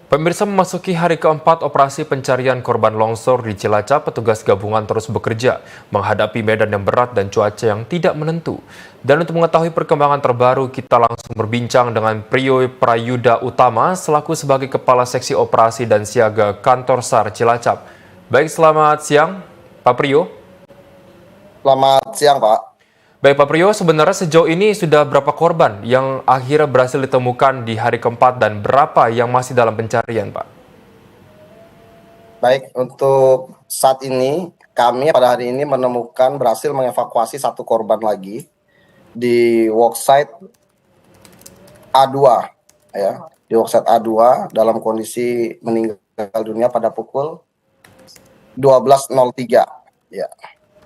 Pemirsa, memasuki hari keempat operasi pencarian korban longsor di Cilacap, petugas gabungan terus bekerja menghadapi medan yang berat dan cuaca yang tidak menentu. Dan untuk mengetahui perkembangan terbaru, kita langsung berbincang dengan Prio Prayuda Utama selaku sebagai Kepala Seksi Operasi dan Siaga Kantor SAR Cilacap. Baik, selamat siang, Pak Prio. Selamat siang, Pak. Baik, Pak Prio, sebenarnya sejauh ini sudah berapa korban yang akhirnya berhasil ditemukan di hari keempat dan berapa yang masih dalam pencarian, Pak? Baik, untuk saat ini kami pada hari ini berhasil mengevakuasi satu korban lagi di worksite A2 ya. Di worksite A2 dalam kondisi meninggal dunia pada pukul 12.03 ya.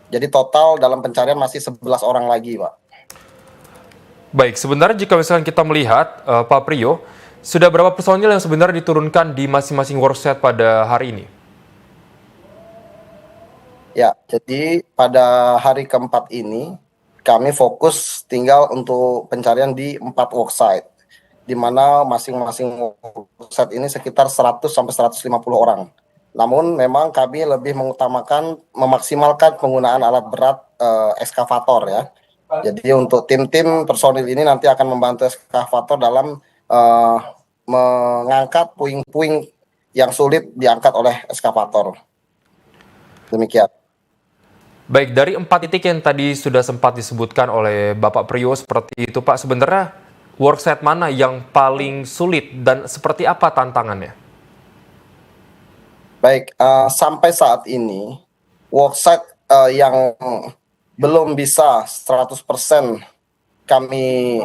Jadi total dalam pencarian masih 11 orang lagi, Pak. Baik, sebenarnya jika misalkan kita melihat, Pak Prio, sudah berapa personil yang sebenarnya diturunkan di masing-masing workset pada hari ini? Ya, jadi pada hari keempat ini kami fokus tinggal untuk pencarian di 4 worksite, di mana masing-masing worksite ini sekitar 100 sampai 150 orang. Namun memang kami lebih mengutamakan memaksimalkan penggunaan alat berat ekskavator ya. Jadi untuk tim-tim personil ini nanti akan membantu ekskavator dalam mengangkat puing-puing yang sulit diangkat oleh ekskavator. Demikian. Baik, dari 4 titik yang tadi sudah sempat disebutkan oleh Bapak Prio seperti itu, Pak, sebenarnya workset mana yang paling sulit dan seperti apa tantangannya? Baik, sampai saat ini worksite yang belum bisa 100% kami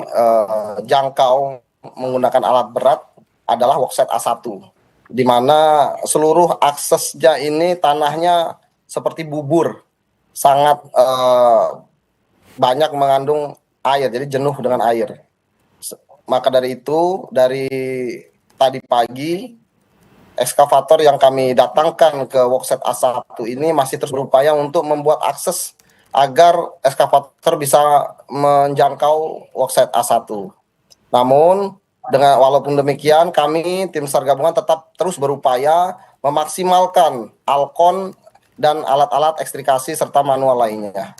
jangkau menggunakan alat berat adalah worksite A1, di mana seluruh aksesnya ini tanahnya seperti bubur, sangat banyak mengandung air, jadi jenuh dengan air. Maka dari itu, dari tadi pagi, ekskavator yang kami datangkan ke worksite A1 ini masih terus berupaya untuk membuat akses agar ekskavator bisa menjangkau worksite A1. Namun, walaupun demikian, kami tim SAR gabungan tetap terus berupaya memaksimalkan alkon dan alat-alat ekstrikasi serta manual lainnya.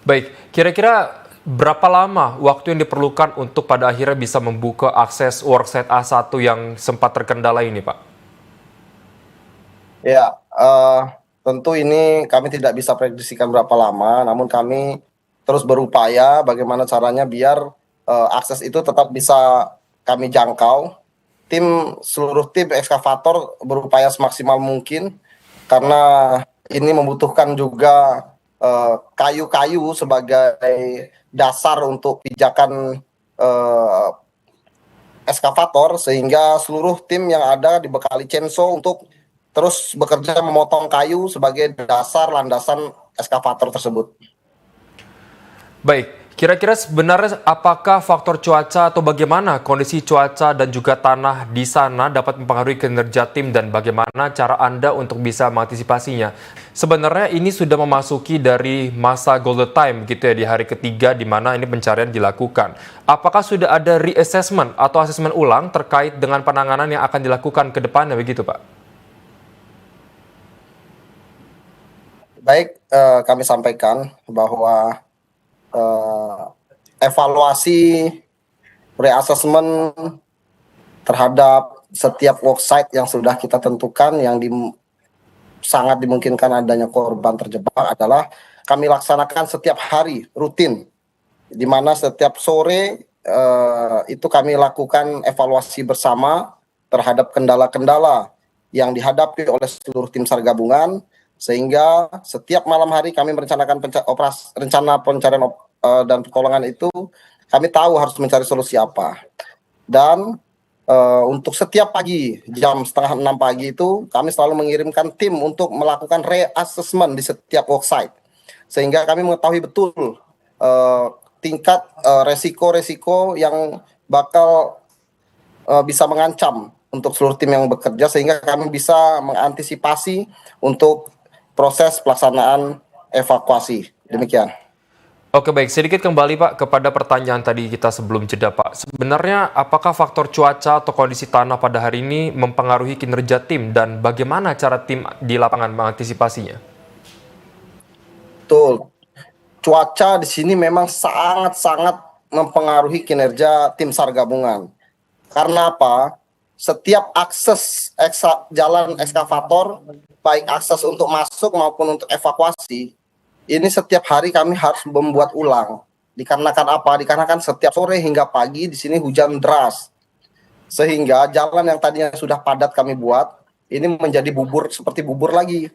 Baik, kira-kira berapa lama waktu yang diperlukan untuk pada akhirnya bisa membuka akses workset A1 yang sempat terkendala ini, Pak? Ya, tentu ini kami tidak bisa prediksikan berapa lama, namun kami terus berupaya bagaimana caranya biar akses itu tetap bisa kami jangkau. Seluruh tim ekskavator berupaya semaksimal mungkin, karena ini membutuhkan juga kayu-kayu sebagai dasar untuk pijakan ekskavator, sehingga seluruh tim yang ada dibekali chainsaw untuk terus bekerja memotong kayu sebagai dasar landasan ekskavator tersebut. Baik, kira-kira sebenarnya apakah faktor cuaca atau bagaimana kondisi cuaca dan juga tanah di sana dapat mempengaruhi kinerja tim dan bagaimana cara Anda untuk bisa mengantisipasinya? Sebenarnya ini sudah memasuki dari masa golden time gitu ya, di hari ketiga di mana ini pencarian dilakukan. Apakah sudah ada reassessment atau asesmen ulang terkait dengan penanganan yang akan dilakukan ke depannya begitu, Pak? Baik, kami sampaikan bahwa evaluasi reassessment terhadap setiap worksite yang sudah kita tentukan yang sangat dimungkinkan adanya korban terjebak adalah kami laksanakan setiap hari rutin, di mana setiap sore itu kami lakukan evaluasi bersama terhadap kendala-kendala yang dihadapi oleh seluruh tim SAR gabungan, sehingga setiap malam hari kami merencanakan rencana pencarian dan pertolongan itu, kami tahu harus mencari solusi apa. Dan untuk setiap pagi jam 5:30 pagi itu kami selalu mengirimkan tim untuk melakukan reassessment di setiap worksite, sehingga kami mengetahui betul tingkat resiko-resiko yang bakal bisa mengancam untuk seluruh tim yang bekerja, sehingga kami bisa mengantisipasi untuk proses pelaksanaan evakuasi. Demikian. Oke baik, sedikit kembali Pak kepada pertanyaan tadi kita sebelum jeda Pak. Sebenarnya apakah faktor cuaca atau kondisi tanah pada hari ini mempengaruhi kinerja tim dan bagaimana cara tim di lapangan mengantisipasinya? Betul. Cuaca di sini memang sangat-sangat mempengaruhi kinerja tim SAR gabungan. Karena apa? Setiap akses jalan ekskavator, baik akses untuk masuk maupun untuk evakuasi, ini setiap hari kami harus membuat ulang. Dikarenakan apa? Dikarenakan setiap sore hingga pagi di sini hujan deras. Sehingga jalan yang tadinya sudah padat kami buat, ini menjadi bubur seperti bubur lagi.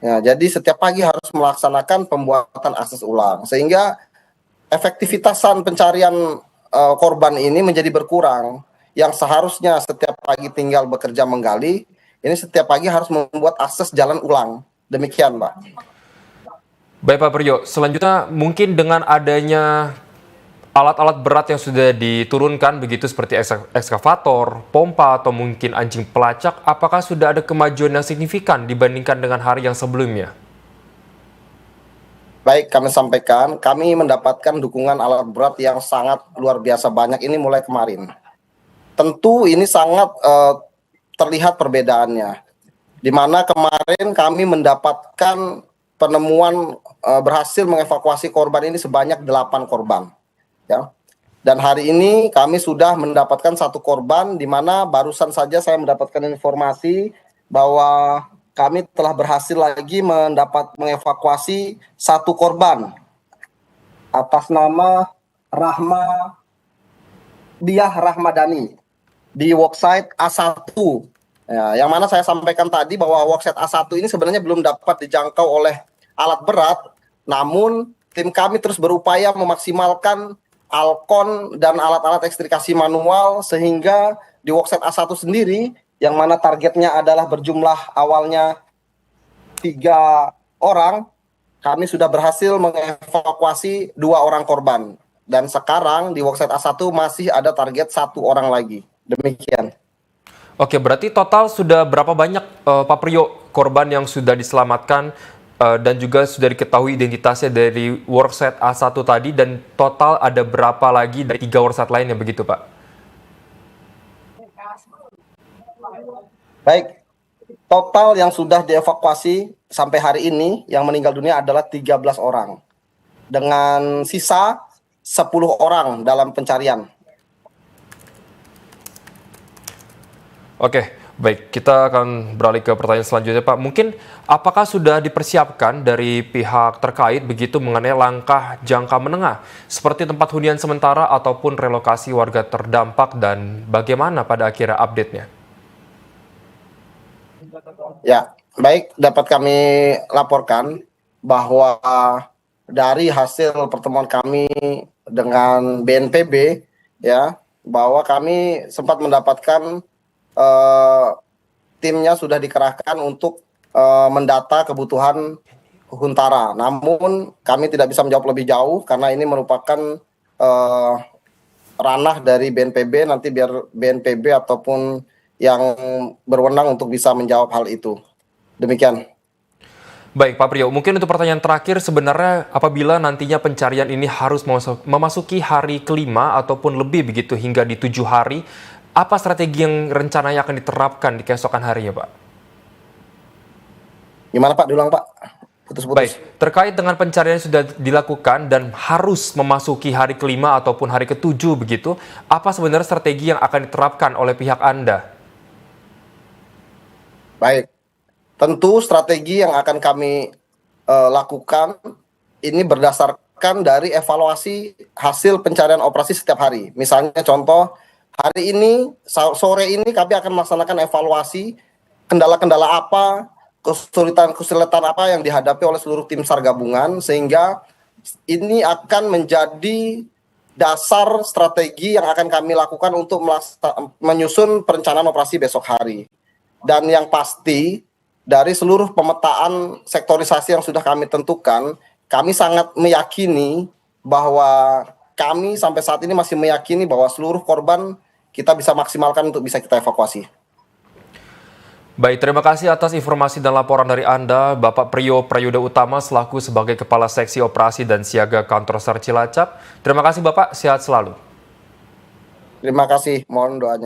Ya, jadi setiap pagi harus melaksanakan pembuatan akses ulang. Sehingga efektivitasan pencarian korban ini menjadi berkurang. Yang seharusnya setiap pagi tinggal bekerja menggali, ini setiap pagi harus membuat akses jalan ulang. Demikian, Pak. Baik Pak Priyo, selanjutnya mungkin dengan adanya alat-alat berat yang sudah diturunkan begitu seperti ekskavator, pompa atau mungkin anjing pelacak, apakah sudah ada kemajuan yang signifikan dibandingkan dengan hari yang sebelumnya? Baik, kami sampaikan, kami mendapatkan dukungan alat berat yang sangat luar biasa banyak ini mulai kemarin. Tentu ini sangat terlihat perbedaannya. Di mana kemarin kami mendapatkan penemuan berhasil mengevakuasi korban ini sebanyak 8 korban. Ya. Dan hari ini kami sudah mendapatkan 1 korban, di mana barusan saja saya mendapatkan informasi bahwa kami telah berhasil lagi mengevakuasi 1 korban atas nama Diah Rahmadani di worksite A1. Ya, yang mana saya sampaikan tadi bahwa worksite A1 ini sebenarnya belum dapat dijangkau oleh alat berat, namun tim kami terus berupaya memaksimalkan Alkon dan alat-alat ekstrikasi manual sehingga di worksite A1 sendiri yang mana targetnya adalah berjumlah awalnya 3 orang, kami sudah berhasil mengevakuasi 2 orang korban. Dan sekarang di worksite A1 masih ada target 1 orang lagi. Demikian. Oke, berarti total sudah berapa banyak Pak Priyo korban yang sudah diselamatkan dan juga sudah diketahui identitasnya dari worksite A1 tadi dan total ada berapa lagi dari 3 worksite lainnya begitu Pak? Baik, total yang sudah dievakuasi sampai hari ini yang meninggal dunia adalah 13 orang. Dengan sisa 10 orang dalam pencarian. Oke, baik. Kita akan beralih ke pertanyaan selanjutnya, Pak. Mungkin apakah sudah dipersiapkan dari pihak terkait begitu mengenai langkah jangka menengah, seperti tempat hunian sementara ataupun relokasi warga terdampak dan bagaimana pada akhirnya update-nya? Ya, baik, dapat kami laporkan bahwa dari hasil pertemuan kami dengan BNPB, ya, bahwa kami sempat mendapatkan timnya sudah dikerahkan untuk mendata kebutuhan Huntara. Namun kami tidak bisa menjawab lebih jauh karena ini merupakan ranah dari BNPB, nanti biar BNPB ataupun yang berwenang untuk bisa menjawab hal itu. Demikian. Baik, Pak Priyo. Mungkin untuk pertanyaan terakhir, sebenarnya apabila nantinya pencarian ini harus memasuki hari kelima ataupun lebih begitu hingga di 7 hari, apa strategi yang rencananya akan diterapkan di keesokan harinya, Pak? Gimana Pak? Diulang Pak? Putus-putus. Baik, terkait dengan pencarian yang sudah dilakukan dan harus memasuki hari kelima ataupun hari ketujuh begitu, apa sebenarnya strategi yang akan diterapkan oleh pihak Anda? Baik, tentu strategi yang akan kami lakukan ini berdasarkan dari evaluasi hasil pencarian operasi setiap hari. Misalnya contoh, hari ini, sore ini kami akan melaksanakan evaluasi kendala-kendala apa, kesulitan-kesulitan apa yang dihadapi oleh seluruh tim SAR gabungan, sehingga ini akan menjadi dasar strategi yang akan kami lakukan untuk menyusun perencanaan operasi besok hari. Dan yang pasti, dari seluruh pemetaan sektorisasi yang sudah kami tentukan, kami sangat meyakini bahwa kami sampai saat ini masih meyakini bahwa seluruh korban kita bisa maksimalkan untuk bisa kita evakuasi. Baik, terima kasih atas informasi dan laporan dari Anda, Bapak Priyo Prayuda Utama selaku sebagai Kepala Seksi Operasi dan Siaga Kantor SAR Cilacap. Terima kasih Bapak, sehat selalu. Terima kasih, mohon doanya.